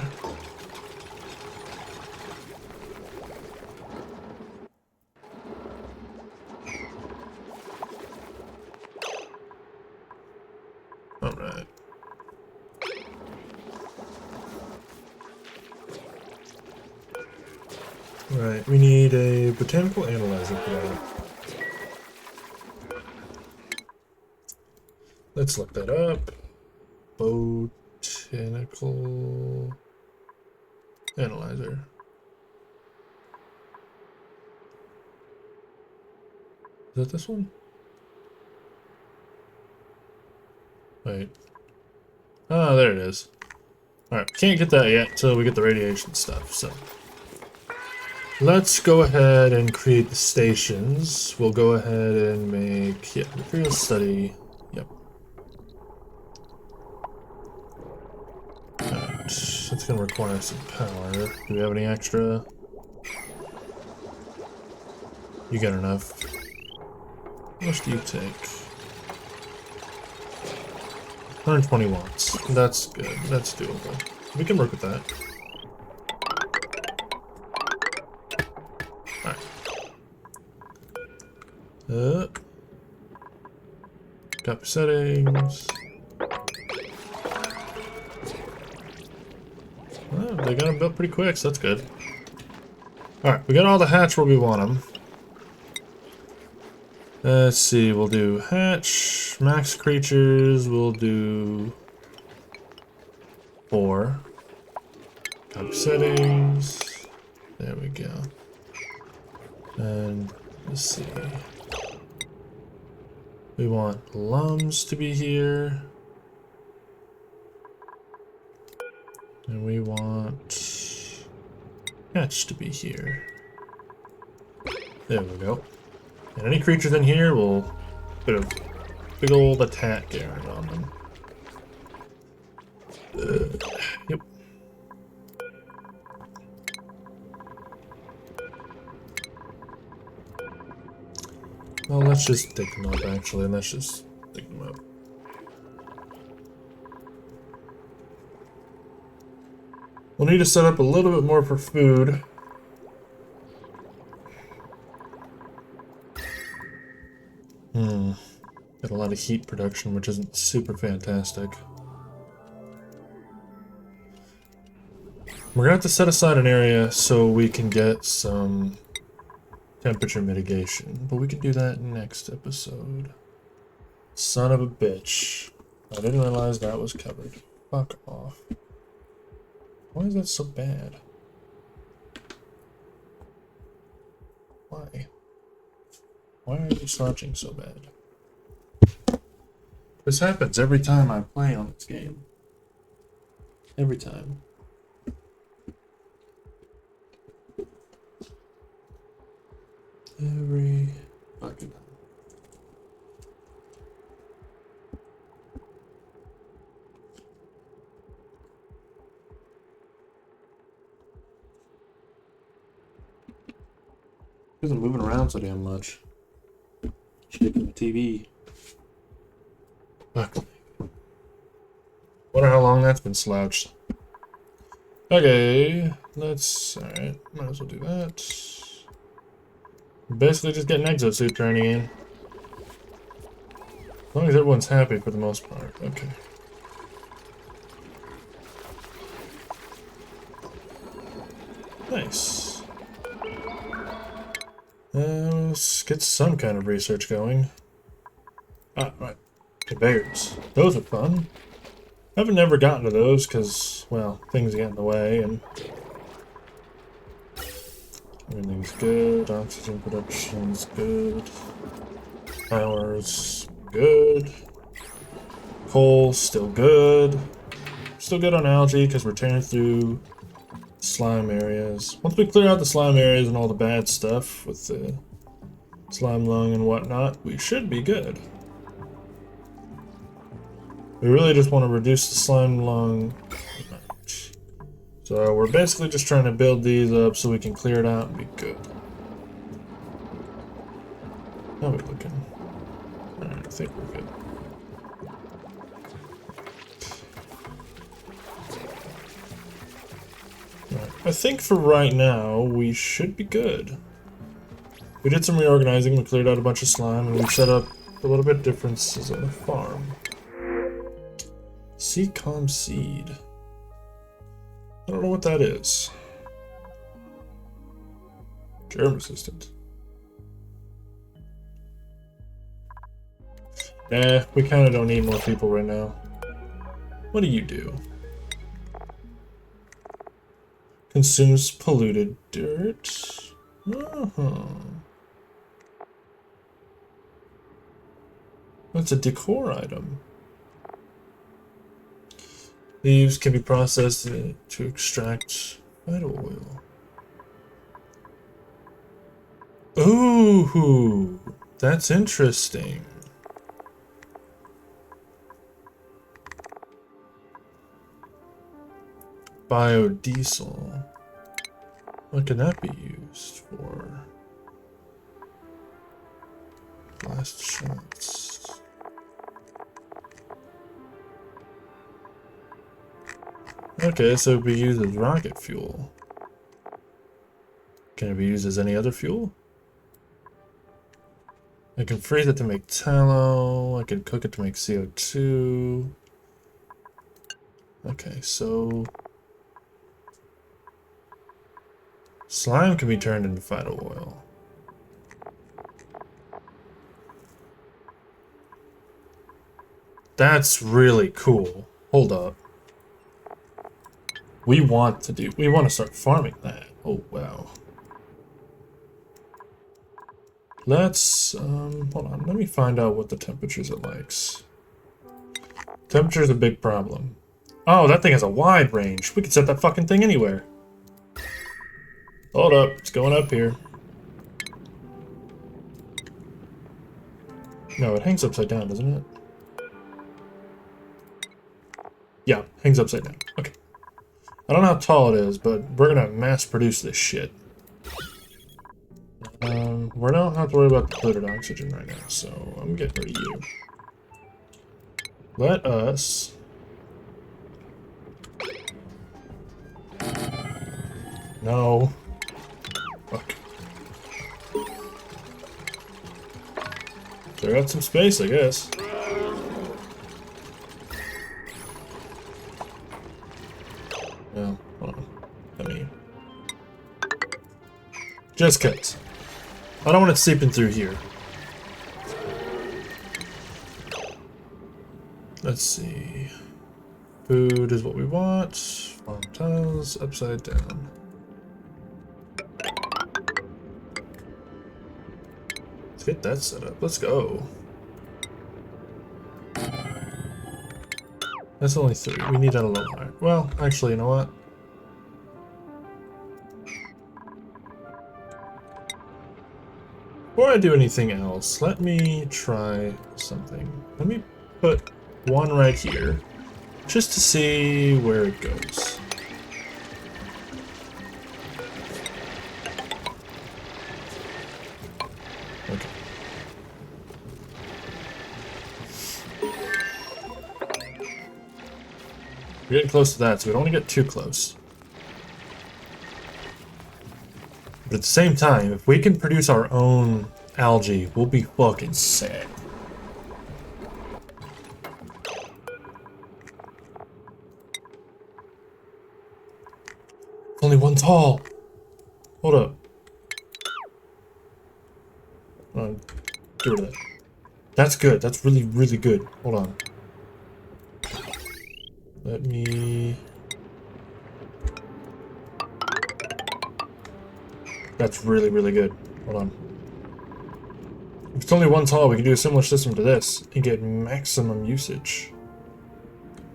Alright. Right, we need a botanical analyzer for that. Let's look that up. botanical analyzer. Is that this one? Wait. Ah, there it is. Alright, can't get that yet until we get the radiation stuff, so. Let's go ahead and create the stations. We'll go ahead and make, yeah, material study. Yep. Alright, that's gonna require some power. Do we have any extra? You got enough. How much do you take? 120 watts. That's good. That's doable. We can work with that. Alright. Copy settings. Oh, they got them built pretty quick, so that's good. Alright, we got all the hatch where we want them. Let's see, we'll do hatch, max creatures, we'll do 4. Copy settings. There we go. And let's see. We want lums to be here. And we want hatch to be here. There we go. And any creatures in here will put a big old attack guarantee on them. Yep. Well, let's just dig them up, actually. Let's just dig them up. We'll need to set up a little bit more for food. Got a lot of heat production, which isn't super fantastic. We're gonna have to set aside an area so we can get some temperature mitigation, but we can do that next episode. Son of a bitch. I didn't realize that was covered. Fuck off. Why is that so bad? Why? Why are you slouching so bad? This happens every time I play on this game. Every time. Every fucking time. Isn't moving around so damn much. Shaking the TV. Fuck. Wonder how long that's been slouched. Okay, let's. Alright, might as well do that. Basically just getting exosuit training in. As long as everyone's happy for the most part. Okay. Nice. Let's get some kind of research going. Ah, right. Conveyors. Those are fun. I haven't never gotten to those because, well, things get in the way and everything's good. Oxygen production's good. Power's good. Coal still good. Still good on algae because we're tearing through slime areas. Once we clear out the slime areas and all the bad stuff with the slime lung and whatnot, we should be good. We really just want to reduce the slime lung. So we're basically just trying to build these up so we can clear it out and be good. How are we looking? Alright, I think we're good. Right. I think for right now, we should be good. We did some reorganizing, we cleared out a bunch of slime, and we set up a little bit differences on the farm. Seacom seed. I don't know what that is. Germ resistant. Nah, we kind of don't need more people right now. What do you do? Consumes polluted dirt. That's a decor item. Leaves can be processed to extract vital oil. Ooh, that's interesting. Biodiesel. What can that be used for? Blast shots. Okay, so it'd be used as rocket fuel. Can it be used as any other fuel? I can freeze it to make tallow. I can cook it to make CO2. Okay, so slime can be turned into vital oil. That's really cool. Hold up. We want to start farming that. Oh, wow. Let's, hold on. Let me find out what the temperatures it likes. Temperature's a big problem. Oh, that thing has a wide range. We could set that fucking thing anywhere. Hold up. It's going up here. No, it hangs upside down, doesn't it? Yeah, hangs upside down. Okay. I don't know how tall it is, but we're gonna mass produce this shit. We don't have to worry about the polluted oxygen right now, so I'm getting rid of you. Let us... No. Fuck. Clear out some space, I guess. Well, hold on. I mean... Just cuts. I don't want it seeping through here. Let's see. Food is what we want. Farm tiles upside down. Let's get that set up. Let's go. That's only 3. We need that a little higher. Well, actually, you know what? Before I do anything else, let me try something. Let me put one right here, just to see where it goes. Okay. We're getting close to that, so we don't want to get too close. But at the same time, if we can produce our own algae, we'll be fucking sad. Only one tall. Hold up. Get rid of that. That's good. That's really, really good. Hold on. Let me... That's really, really good. Hold on. If it's only one tall, we can do a similar system to this and get maximum usage.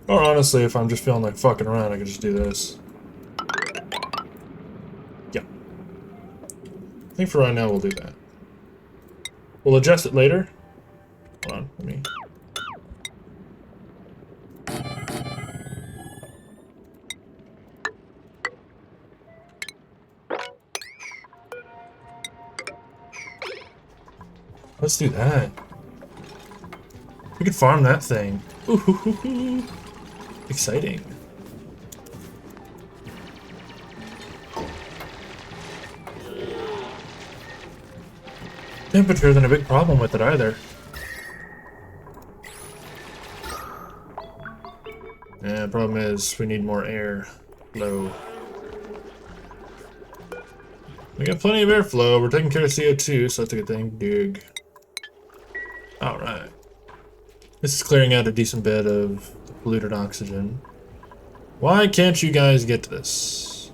Or honestly, if I'm just feeling like fucking around, I can just do this. Yeah. I think for right now, we'll do that. We'll adjust it later. Hold on, let me... Let's do that. We could farm that thing. Ooh, exciting. Temperature isn't a big problem with it either. Yeah, the problem is we need more air flow. We got plenty of airflow. We're taking care of CO2, so that's a good thing. Dig. Alright. This is clearing out a decent bit of polluted oxygen. Why can't you guys get to this?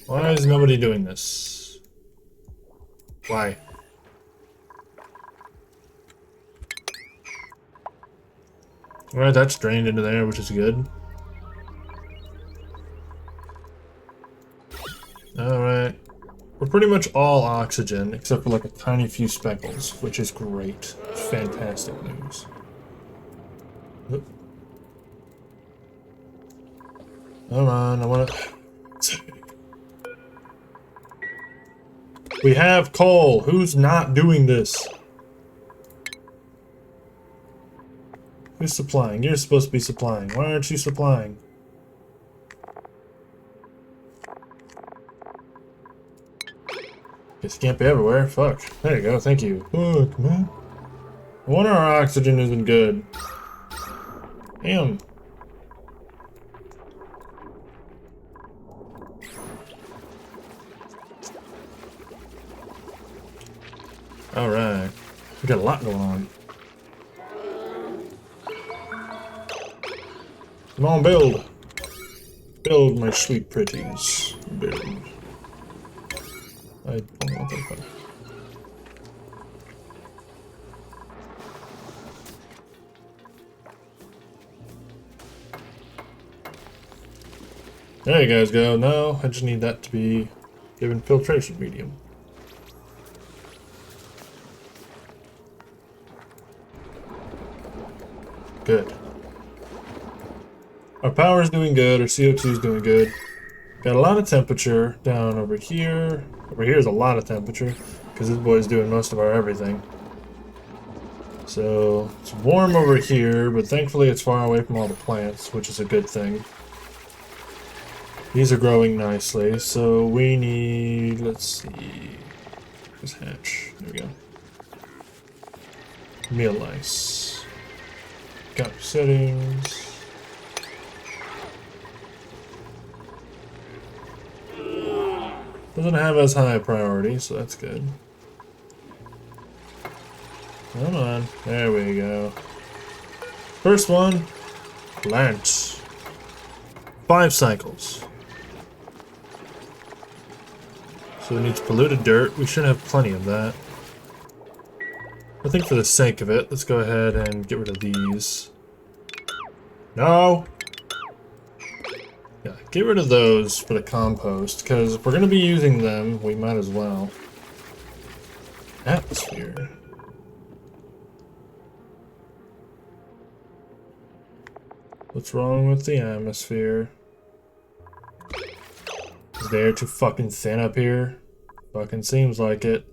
Why is nobody doing this? Why? Alright, that's drained into there, which is good. Alright. We're pretty much all oxygen, except for like a tiny few speckles, which is great. Fantastic news. Oop. Come on, I wanna... We have coal! Who's not doing this? Who's supplying? You're supposed to be supplying. Why aren't you supplying? Guess you can't be everywhere. Fuck. There you go. Thank you. Fuck, man. No wonder our oxygen isn't good. Damn. Alright. We got a lot going on. Come on, build. Build, my sweet pretties. Build. I don't want that fun. There you guys go. No, I just need that to be given filtration medium. Good. Our power's doing good, our CO2's doing good. Got a lot of temperature down over here. Over here is a lot of temperature, because this boy's doing most of our everything. So, it's warm over here, but thankfully it's far away from all the plants, which is a good thing. These are growing nicely, so we need, let's see, this hatch, there we go. Meal ice. Got settings. Doesn't have as high a priority, so that's good. Come on, there we go. First one, plant. 5 cycles. So it needs polluted dirt. We should have plenty of that. I think for the sake of it, let's go ahead and get rid of these. No! Yeah, get rid of those for the compost, because if we're going to be using them, we might as well. Atmosphere. What's wrong with the atmosphere? Is the air too fucking thin up here? Fucking seems like it.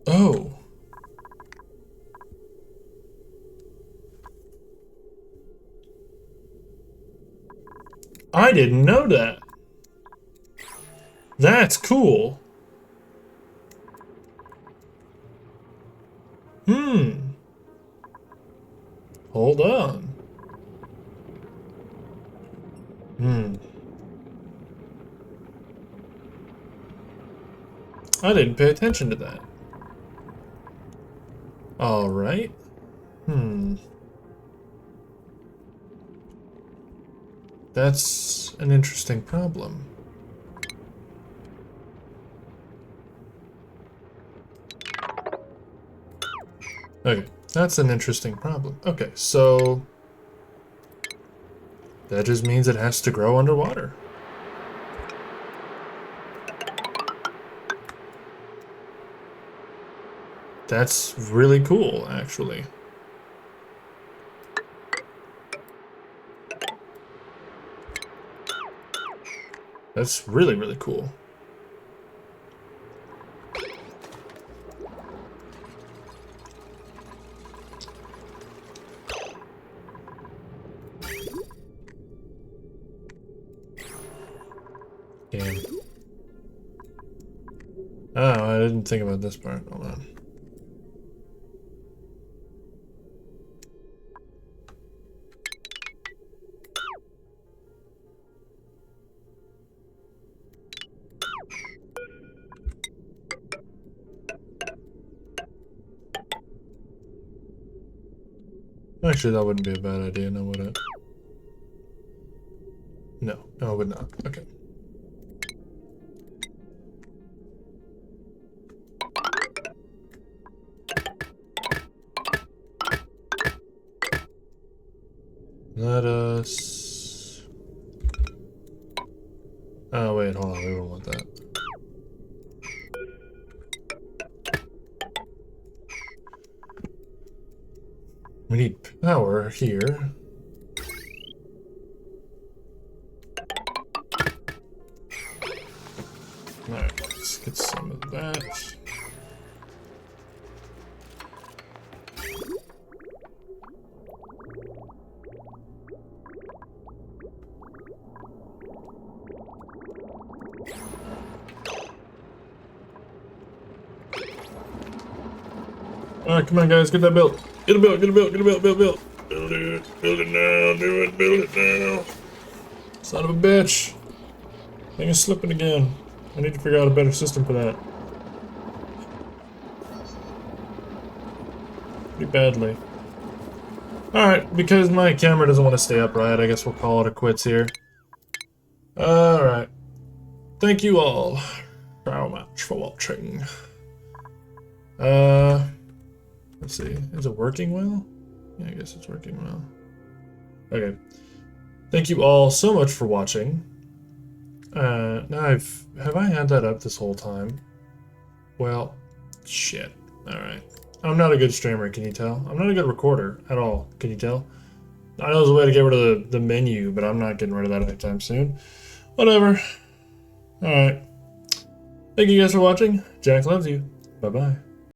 Oh. I didn't know that. That's cool. Hold on. I didn't pay attention to that. Alright. That's an interesting problem. Okay, that's an interesting problem. Okay, so that just means it has to grow underwater. That's really cool, actually. That's really, really cool. Damn. Oh, I didn't think about this part. Hold on. Actually, that wouldn't be a bad idea, no, would it? No, it would not. Okay. Let us... Oh, wait, hold on. We don't want that. We need power here. Alright, let's get some of that. Alright, come on guys, get that built. Get a build, get a build, get a build, build. Build it now, do it, build it now. Son of a bitch. Thing is slipping again. I need to figure out a better system for that. Pretty badly. Alright, because my camera doesn't want to stay upright, I guess we'll call it a quits here. Alright. Thank you all so much for watching. Let's see. Is it working well? Yeah, I guess it's working well. Okay. Thank you all so much for watching. Now have I had that up this whole time? Well, shit. Alright. I'm not a good streamer, can you tell? I'm not a good recorder at all, can you tell? I know there's a way to get rid of the menu, but I'm not getting rid of that anytime soon. Whatever. Alright. Thank you guys for watching. Jack loves you. Bye-bye.